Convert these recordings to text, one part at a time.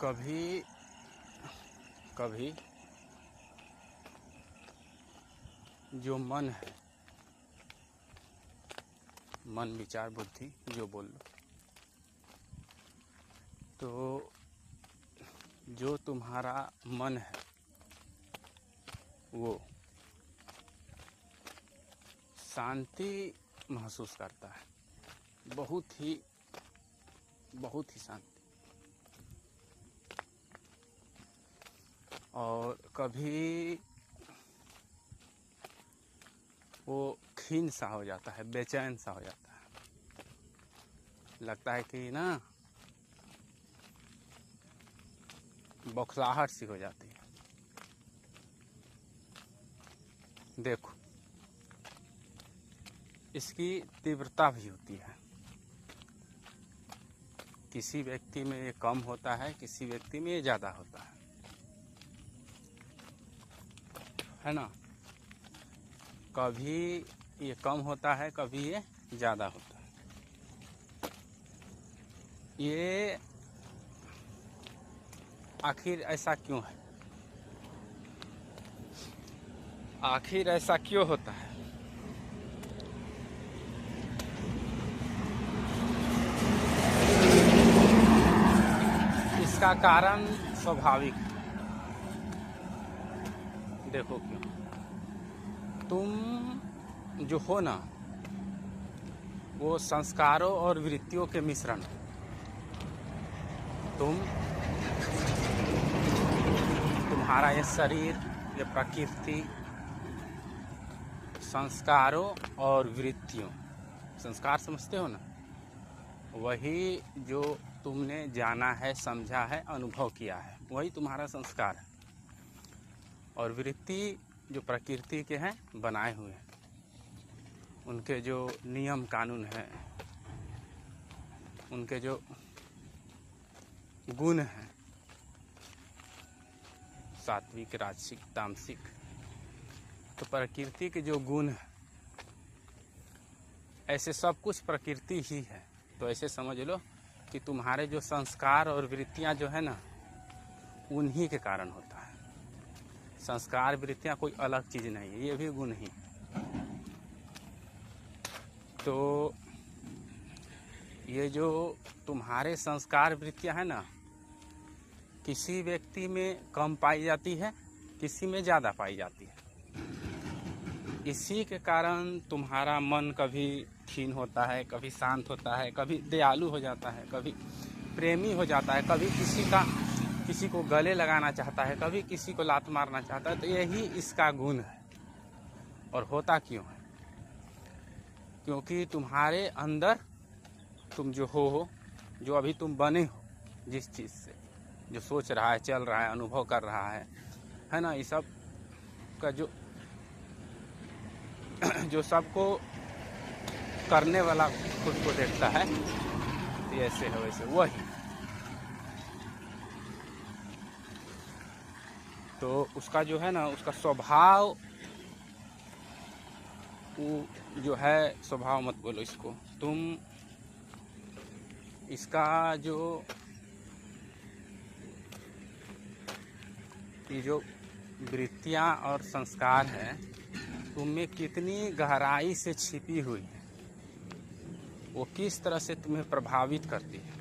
कभी कभी जो मन है, मन विचार बुद्धि जो बोल लो, तो जो तुम्हारा मन है वो शांति महसूस करता है, बहुत ही शांति। और कभी वो खीन सा हो जाता है, बेचैन सा हो जाता है, लगता है कि ना बौखलाहट सी हो जाती है। देखो, इसकी तीव्रता भी होती है, किसी व्यक्ति में ये कम होता है, किसी व्यक्ति में ये ज़्यादा होता है ना। कभी ये कम होता है, कभी ये ज़्यादा होता है। ये आखिर ऐसा क्यों है? आखिर ऐसा क्यों होता है? इसका कारण स्वाभाविक है। देखो क्यों, तुम जो हो ना, वो संस्कारों और वृत्तियों के मिश्रण हो। तुम्हारा ये शरीर, ये प्रकृति, संस्कारों और वृत्तियों, संस्कार समझते हो ना, वही जो तुमने जाना है, समझा है, अनुभव किया है, वही तुम्हारा संस्कार है। और वृत्ति जो प्रकृति के हैं, बनाए हुए हैं, उनके जो नियम कानून हैं, उनके जो गुण हैं, सात्विक, राजसिक, तामसिक, तो प्रकृति के जो गुण हैं, ऐसे सब कुछ प्रकृति ही है। तो ऐसे समझ लो कि तुम्हारे जो संस्कार और वृत्तियां जो है ना, उन्हीं के कारण होता है। संस्कार वृत्तियां कोई अलग चीज नहीं है, ये भी गुण ही। तो ये जो तुम्हारे संस्कार वृत्तियां है ना, किसी व्यक्ति में कम पाई जाती है, किसी में ज़्यादा पाई जाती है। इसी के कारण तुम्हारा मन कभी क्षीण होता है, कभी शांत होता है, कभी दयालु हो जाता है, कभी प्रेमी हो जाता है, कभी किसी को गले लगाना चाहता है, कभी किसी को लात मारना चाहता है। तो यही इसका गुण है। और होता क्यों है? क्योंकि तुम्हारे अंदर तुम जो हो, जो अभी तुम बने हो, जिस चीज़ से जो सोच रहा है, चल रहा है, अनुभव कर रहा है ना, ये सब का जो सबको करने वाला खुद को देखता है, तो ऐसे है वैसे वही। तो उसका जो है ना, उसका स्वभाव, वो जो है, स्वभाव मत बोलो इसको तुम, इसका जो ये जो वृत्तियां और संस्कार है, तुम में कितनी गहराई से छिपी हुई है, वो किस तरह से तुम्हें प्रभावित करती है,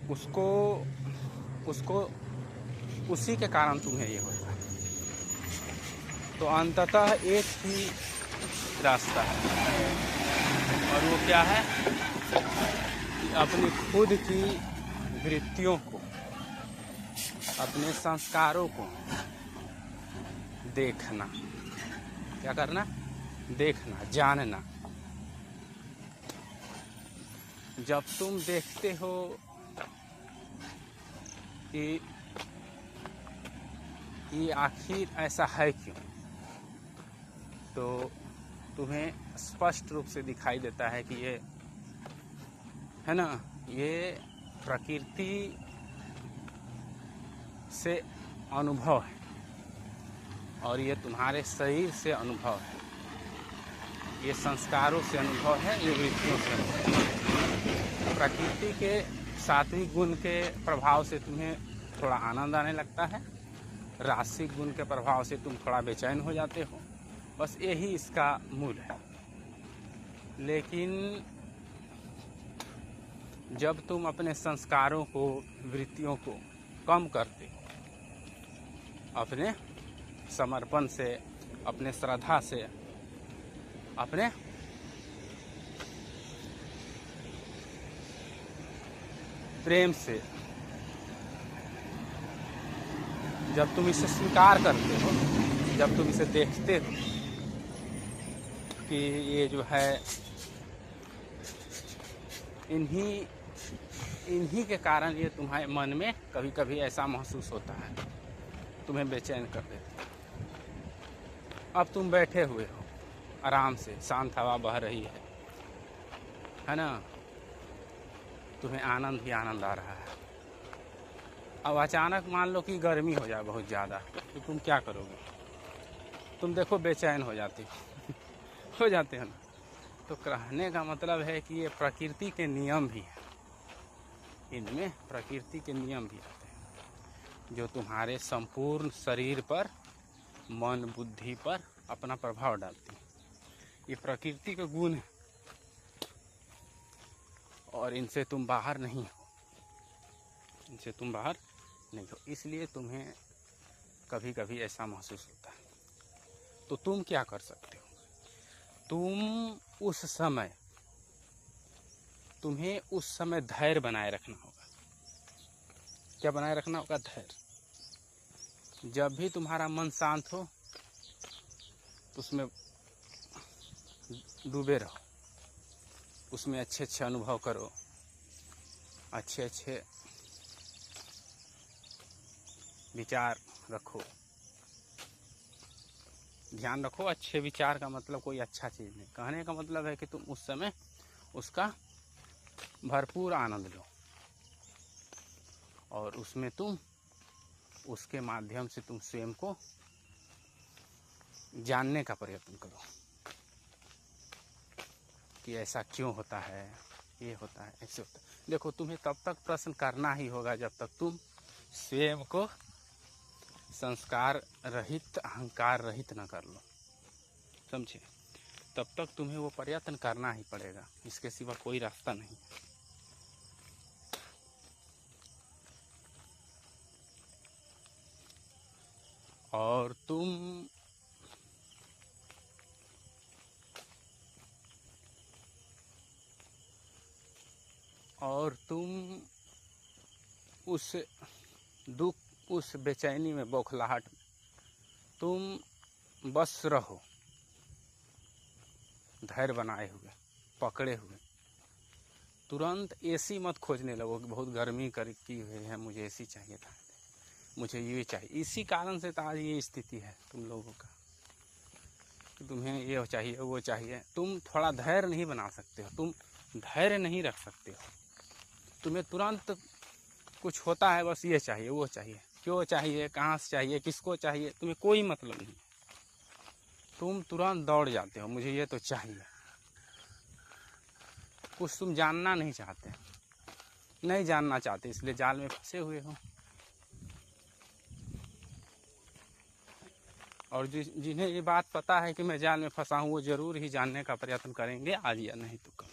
उसको उसी के कारण तुम्हें ये होता है। तो अंततः एक ही रास्ता है, और वो क्या है कि अपनी खुद की वृत्तियों को, अपने संस्कारों को देखना। क्या करना? देखना, जानना। जब तुम देखते हो कि ये आखिर ऐसा है क्यों, तो तुम्हें स्पष्ट रूप से दिखाई देता है कि ये है ना, ये प्रकृति से अनुभव है, और ये तुम्हारे शरीर से अनुभव है, ये संस्कारों से अनुभव है, ये वृत्तियों से अनुभव है। प्रकृति के सात्विक गुण के प्रभाव से तुम्हें थोड़ा आनंद आने लगता है, रासिक गुण के प्रभाव से तुम थोड़ा बेचैन हो जाते हो। बस यही इसका मूल है। लेकिन जब तुम अपने संस्कारों को, वृत्तियों को कम करते हो, अपने समर्पण से, अपने श्रद्धा से, अपने प्रेम से, जब तुम इसे स्वीकार करते हो, जब तुम इसे देखते हो कि ये जो है इन्हीं के कारण ये तुम्हारे मन में कभी कभी ऐसा महसूस होता है, तुम्हें बेचैन कर देते हैं। अब तुम बैठे हुए हो आराम से, शांत हवा बह रही है ना, तुम्हें आनंद ही आनंद आ रहा है। अब अचानक मान लो कि गर्मी हो जाए बहुत ज़्यादा, तो तुम क्या करोगे? तुम देखो बेचैन हो जाते हो हो जाते हो ना। तो कहने का मतलब है कि ये प्रकृति के नियम भी हैं, इनमें प्रकृति के नियम भी आते हैं जो तुम्हारे संपूर्ण शरीर पर, मन बुद्धि पर अपना प्रभाव डालती हैं। ये प्रकृति के गुण हैं और इनसे तुम बाहर नहीं हो, इनसे तुम बाहर नहीं हो। इसलिए तुम्हें कभी कभी ऐसा महसूस होता है। तो तुम क्या कर सकते हो? तुम्हें उस समय धैर्य बनाए रखना होगा। क्या बनाए रखना होगा? धैर्य। जब भी तुम्हारा मन शांत हो तो उसमें डूबे रहो, उसमें अच्छे अच्छे अनुभव करो, अच्छे अच्छे विचार रखो। ध्यान रखो, अच्छे विचार का मतलब कोई अच्छा चीज़ नहीं। कहने का मतलब है कि तुम उस समय उसका भरपूर आनंद लो और उसमें तुम, उसके माध्यम से तुम स्वयं को जानने का प्रयत्न करो कि ऐसा क्यों होता है, ये होता है, ऐसे होता है। देखो, तुम्हें तब तक प्रश्न करना ही होगा जब तक तुम स्वयं को संस्कार रहित, अहंकार रहित न कर लो, समझे? तब तक तुम्हें वो प्रयत्न करना ही पड़ेगा, इसके सिवा कोई रास्ता नहीं। और तुम उस दुख, उस बेचैनी में, बौखलाहट में तुम बस रहो, धैर्य बनाए हुए, पकड़े हुए। तुरंत एसी मत खोजने लगो कि बहुत गर्मी की हुई है, मुझे एसी चाहिए था, मुझे ये चाहिए। इसी कारण से तो आज ये स्थिति है तुम लोगों का कि तुम्हें ये चाहिए, वो चाहिए। तुम थोड़ा धैर्य नहीं बना सकते हो, तुम धैर्य नहीं रख सकते हो। तुम्हें तुरंत कुछ होता है, बस ये चाहिए, वो चाहिए। क्यों चाहिए, कहाँ से चाहिए, किसको चाहिए, तुम्हें कोई मतलब नहीं। तुम तुरंत दौड़ जाते हो, मुझे ये तो चाहिए। कुछ तुम जानना नहीं चाहते, नहीं जानना चाहते, इसलिए जाल में फंसे हुए हो। और जिन्हें ये बात पता है कि मैं जाल में फंसा हूँ, वो ज़रूर ही जानने का प्रयत्न करेंगे, आज या नहीं तो कल,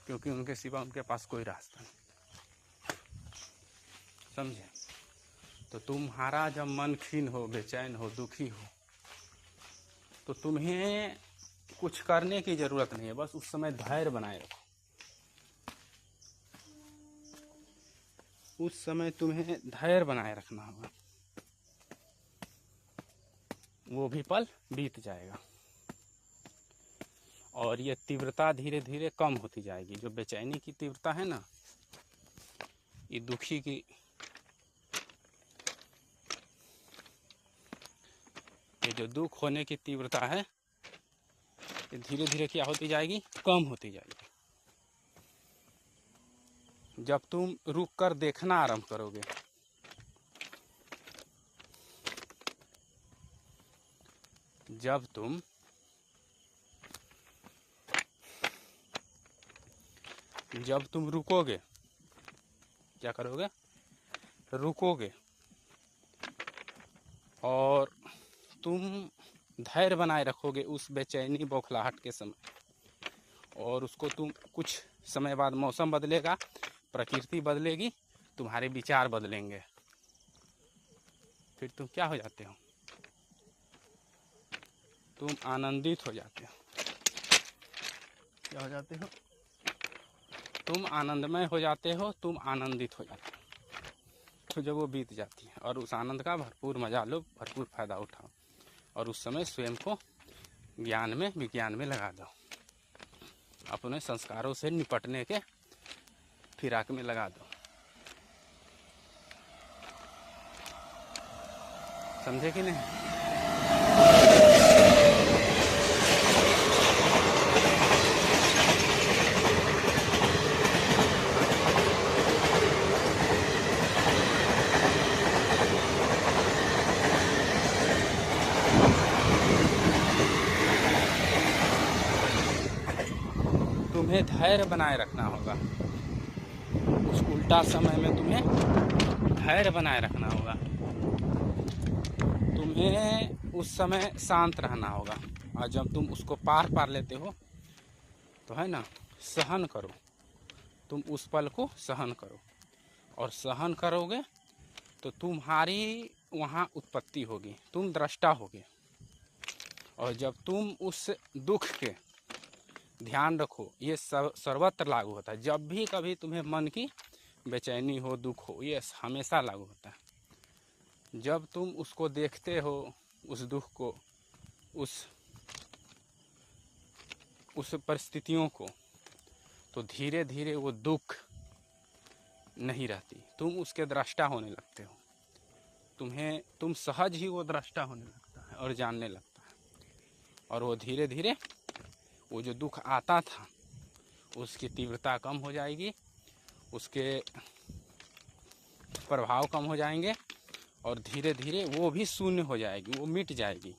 क्योंकि उनके सिवा उनके पास कोई रास्ता नहीं, समझे? तो तुम्हारा जब मन खीन हो, बेचैन हो, दुखी हो, तो तुम्हें कुछ करने की ज़रूरत नहीं है, बस उस समय धैर्य बनाए रखो। उस समय तुम्हें धैर्य बनाए रखना होगा, वो भी पल बीत जाएगा और ये तीव्रता धीरे धीरे कम होती जाएगी। जो बेचैनी की तीव्रता है ना, ये दुखी की, ये जो दुख होने की तीव्रता है, ये धीरे धीरे क्या होती जाएगी? कम होती जाएगी। जब तुम रुक कर देखना आरंभ करोगे, जब तुम रुकोगे क्या करोगे, रुकोगे और तुम धैर्य बनाए रखोगे उस बेचैनी बौखलाहट के समय, और उसको तुम कुछ समय बाद मौसम बदलेगा, प्रकृति बदलेगी, तुम्हारे विचार बदलेंगे, फिर तुम क्या हो जाते हो, तुम आनंदित हो जाते हो। क्या हो जाते हो, तुम आनंदमय हो जाते हो, तुम आनंदित हो जाते हो। तो जब वो बीत जाती है और उस आनंद का भरपूर मजा लो, भरपूर फायदा उठाओ, और उस समय स्वयं को ज्ञान में, विज्ञान में लगा दो, अपने संस्कारों से निपटने के फिराक में लगा दो। समझे कि नहीं? तुम्हें धैर्य बनाए रखना होगा, उस उल्टा समय में तुम्हें धैर्य बनाए रखना होगा, तुम्हें उस समय शांत रहना होगा, और जब तुम उसको पार लेते हो तो है ना, सहन करो, तुम उस पल को सहन करो, और सहन करोगे तो तुम्हारी वहाँ उत्पत्ति होगी, तुम दृष्टा होगे। और जब तुम उस दुख के, ध्यान रखो ये सर्वत्र लागू होता है, जब भी कभी तुम्हें मन की बेचैनी हो, दुख हो, ये हमेशा लागू होता है। जब तुम उसको देखते हो, उस दुख को, उस परिस्थितियों को, तो धीरे धीरे वो दुख नहीं रहती, तुम उसके दृष्टा होने लगते हो, तुम सहज ही वो दृष्टा होने लगता है और जानने लगता है, और वो धीरे धीरे वो जो दुख आता था उसकी तीव्रता कम हो जाएगी, उसके प्रभाव कम हो जाएंगे, और धीरे धीरे वो भी शून्य हो जाएगी, वो मिट जाएगी।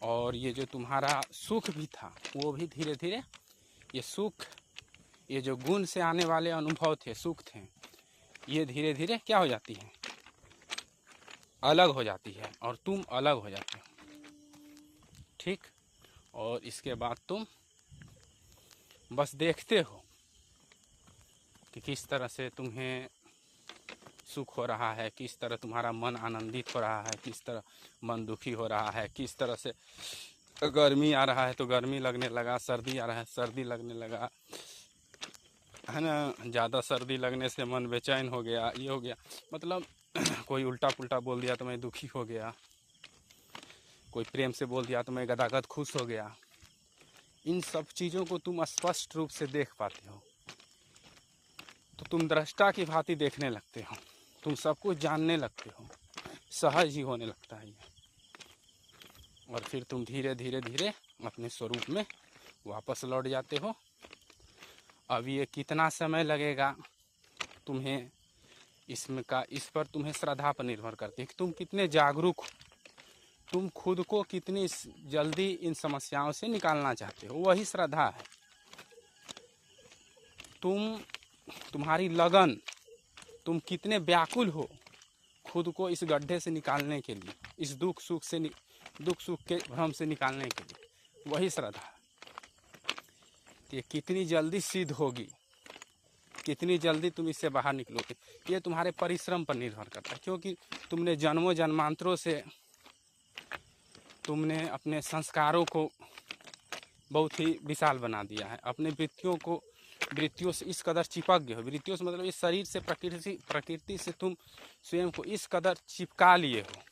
और ये जो तुम्हारा सुख भी था वो भी धीरे धीरे, ये सुख, ये जो गुण से आने वाले अनुभव थे, सुख थे, ये धीरे धीरे क्या हो जाती है, अलग हो जाती है, और तुम अलग हो जाते हो। ठीक। और इसके बाद तुम बस देखते हो कि किस तरह से तुम्हें सुख हो रहा है, किस तरह तुम्हारा मन आनंदित हो रहा है, किस तरह मन दुखी हो रहा है, किस तरह से गर्मी आ रहा है तो गर्मी लगने लगा, सर्दी आ रहा है सर्दी लगने लगा, है ना, ज़्यादा सर्दी लगने से मन बेचैन हो गया, ये हो गया, मतलब कोई उल्टा पुल्टा बोल दिया तो मैं दुखी हो गया, कोई प्रेम से बोल दिया तो मैं गदागद खुश हो गया। इन सब चीज़ों को तुम स्पष्ट रूप से देख पाते हो, तो तुम दृष्टा की भांति देखने लगते हो, तुम सब कुछ जानने लगते हो, सहज ही होने लगता है ये। और फिर तुम धीरे धीरे धीरे अपने स्वरूप में वापस लौट जाते हो। अब ये कितना समय लगेगा तुम्हें इस पर तुम्हें श्रद्धा पर निर्भर करती है कि तुम कितने जागरूक हो, तुम खुद को कितनी जल्दी इन समस्याओं से निकालना चाहते हो, वही श्रद्धा है। तुम्हारी लगन, तुम कितने व्याकुल हो खुद को इस गड्ढे से निकालने के लिए, इस दुख सुख के भ्रम से निकालने के लिए, वही श्रद्धा है। ये कितनी जल्दी सिद्ध होगी, कितनी जल्दी तुम इससे बाहर निकलोगे, ये तुम्हारे परिश्रम पर निर्भर करता है, क्योंकि तुमने जन्मों जन्मांतरों से तुमने अपने संस्कारों को बहुत ही विशाल बना दिया है, अपने वृत्तियों से इस कदर चिपक गए हो, वृत्तियों से मतलब इस शरीर से, प्रकृति से तुम स्वयं को इस कदर चिपका लिए हो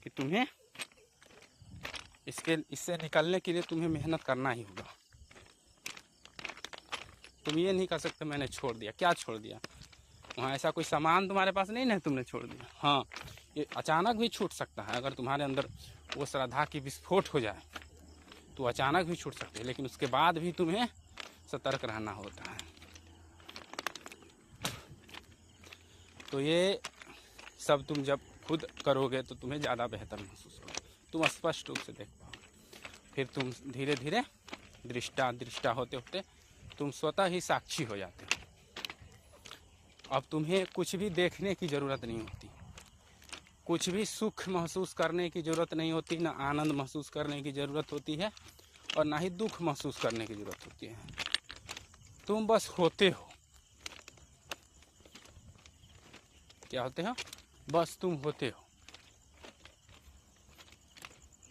कि तुम्हें इससे निकलने के लिए तुम्हें मेहनत करना ही होगा। तुम ये नहीं कर सकते मैंने छोड़ दिया, क्या छोड़ दिया, वहाँ ऐसा कोई सामान तुम्हारे पास नहीं ना, तुमने छोड़ दिया। हाँ, ये अचानक भी छूट सकता है, अगर तुम्हारे अंदर वो श्रद्धा की विस्फोट हो जाए तो अचानक भी छूट सकते हैं, लेकिन उसके बाद भी तुम्हें सतर्क रहना होता है। तो ये सब तुम जब खुद करोगे तो तुम्हें ज़्यादा बेहतर महसूस होगा, तुम स्पष्ट रूप से देख पाओ, फिर तुम धीरे धीरे दृष्टा होते होते तुम स्वतः ही साक्षी हो जाते हो। अब तुम्हें कुछ भी देखने की ज़रूरत नहीं होती, कुछ भी सुख महसूस करने की ज़रूरत नहीं होती, ना आनंद महसूस करने की ज़रूरत होती है और ना ही दुख महसूस करने की ज़रूरत होती है। तुम बस होते हो। क्या होते हो? बस तुम होते हो।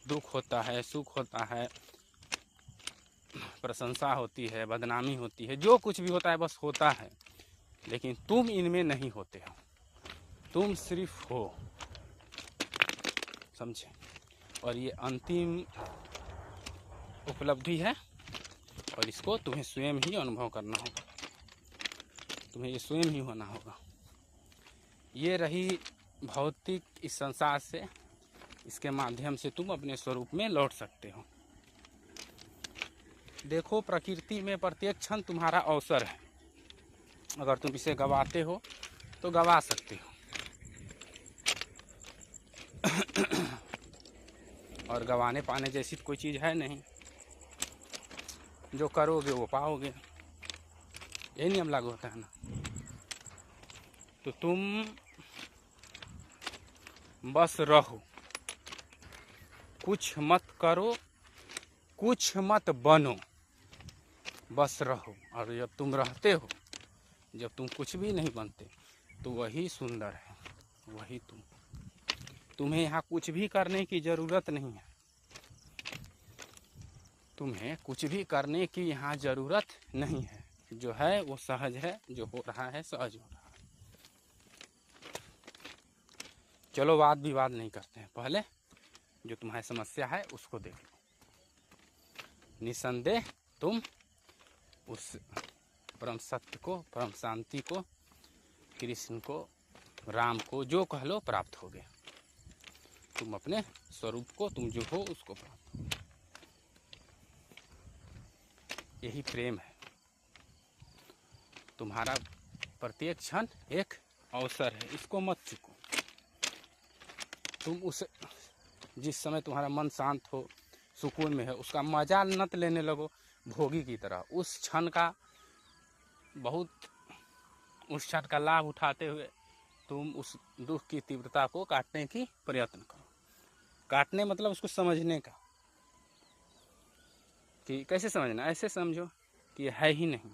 दुख होता है, सुख होता है, प्रशंसा होती है, बदनामी होती है, जो कुछ भी होता है बस होता है, लेकिन तुम इनमें नहीं होते हो, तुम सिर्फ हो। समझे? और ये अंतिम उपलब्धि है और इसको तुम्हें स्वयं ही अनुभव करना होगा, तुम्हें ये स्वयं ही होना होगा। ये रही भौतिक इस संसार से, इसके माध्यम से तुम अपने स्वरूप में लौट सकते हो। देखो, प्रकृति में प्रत्येक क्षण तुम्हारा अवसर है। अगर तुम इसे गवाते हो तो गवा सकते हो, और गवाने पाने जैसी कोई चीज़ है नहीं। जो करोगे वो पाओगे, यही नियम लागू होता है ना। तो तुम बस रहो, कुछ मत करो, कुछ मत बनो, बस रहो। और जब तुम रहते हो, जब तुम कुछ भी नहीं बनते, तो वही सुंदर है, वही तुम। तुम्हें यहाँ कुछ भी करने की ज़रूरत नहीं है, तुम्हें कुछ भी करने की यहाँ ज़रूरत नहीं है। जो है वो सहज है, जो हो रहा है सहज हो रहा है। चलो वाद विवाद नहीं करते हैं, पहले जो तुम्हारी समस्या है उसको देख लो। निसंदेह तुम उस परम सत्य को, परम शांति को, कृष्ण को, राम को, जो कह लो, प्राप्त हो गए। तुम अपने स्वरूप को, तुम जो हो उसको प्राप्त हो। यही प्रेम है। तुम्हारा प्रत्येक क्षण एक अवसर है, इसको मत चूको। तुम उस जिस समय तुम्हारा मन शांत हो, सुकून में है, उसका मजा नत लेने लगो भोगी की तरह। उस क्षण का लाभ उठाते हुए तुम उस दुख की तीव्रता को काटने की प्रयत्न करो। काटने मतलब उसको समझने का, कि कैसे समझना। ऐसे समझो कि ये है ही नहीं,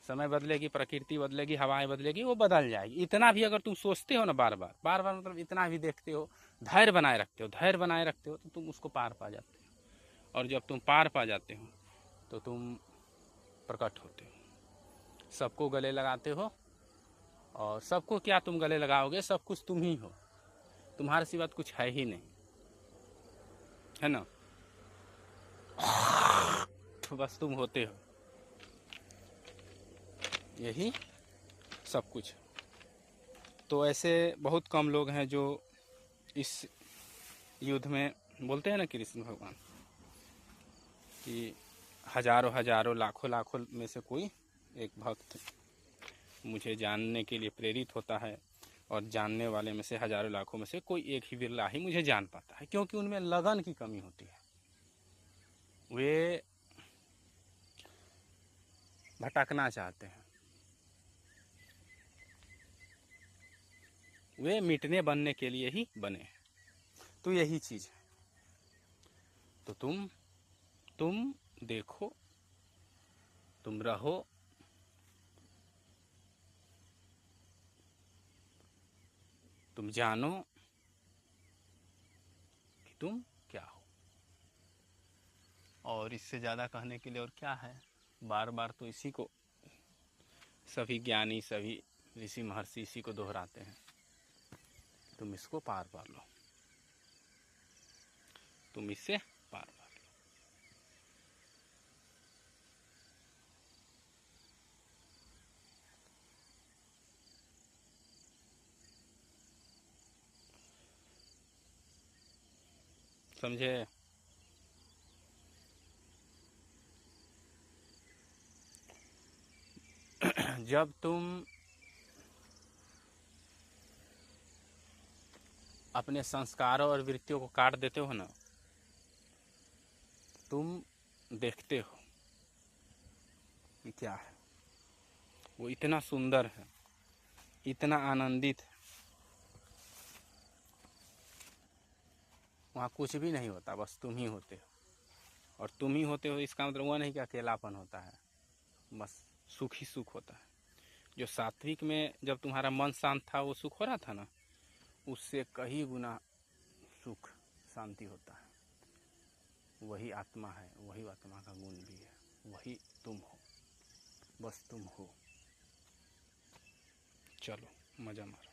समय बदलेगी, प्रकृति बदलेगी, हवाएं बदलेगी, वो बदल जाएगी। इतना भी अगर तुम सोचते हो ना, बार बार मतलब इतना भी देखते हो, धैर्य बनाए रखते हो, तो तुम उसको पार पा जाते हो। और जब तुम पार पा जाते हो तो तुम प्रकट होते हो, सबको गले लगाते हो। और सबको क्या तुम गले लगाओगे? सब कुछ तुम ही हो, तुम्हारे सिवा कुछ है ही नहीं, है ना। तो बस तुम होते हो, यही सब कुछ। तो ऐसे बहुत कम लोग हैं जो इस युद्ध में, बोलते हैं ना कृष्ण भगवान कि हजारों लाखों में से कोई एक भक्त मुझे जानने के लिए प्रेरित होता है, और जानने वाले में से हजारों लाखों में से कोई एक ही बिरला ही मुझे जान पाता है, क्योंकि उनमें लगन की कमी होती है। वे भटकना चाहते हैं, वे मिटने बनने के लिए ही बने हैं। तो यही चीज़ है। तो तुम देखो, तुम रहो, तुम जानो कि तुम क्या हो। और इससे ज़्यादा कहने के लिए और क्या है। बार बार तो इसी को सभी ज्ञानी, सभी ऋषि महर्षि इसी को दोहराते हैं। तुम इसको पार पा लो, तुम इससे पार पा लो। समझे? जब तुम अपने संस्कारों और वृत्तियों को काट देते हो ना, तुम देखते हो कि क्या है। वो इतना सुंदर है, इतना आनंदित है। वहाँ कुछ भी नहीं होता, बस तुम ही होते हो। और तुम ही होते हो इसका मतलब वह नहीं कि अकेलापन होता है, बस सुख ही सुख होता है। जो सात्विक में जब तुम्हारा मन शांत था वो सुख हो रहा था ना, उससे कई गुना सुख शांति होता है। वही आत्मा है, वही आत्मा का गुण भी है, वही तुम हो, बस तुम हो। चलो मजा मारो।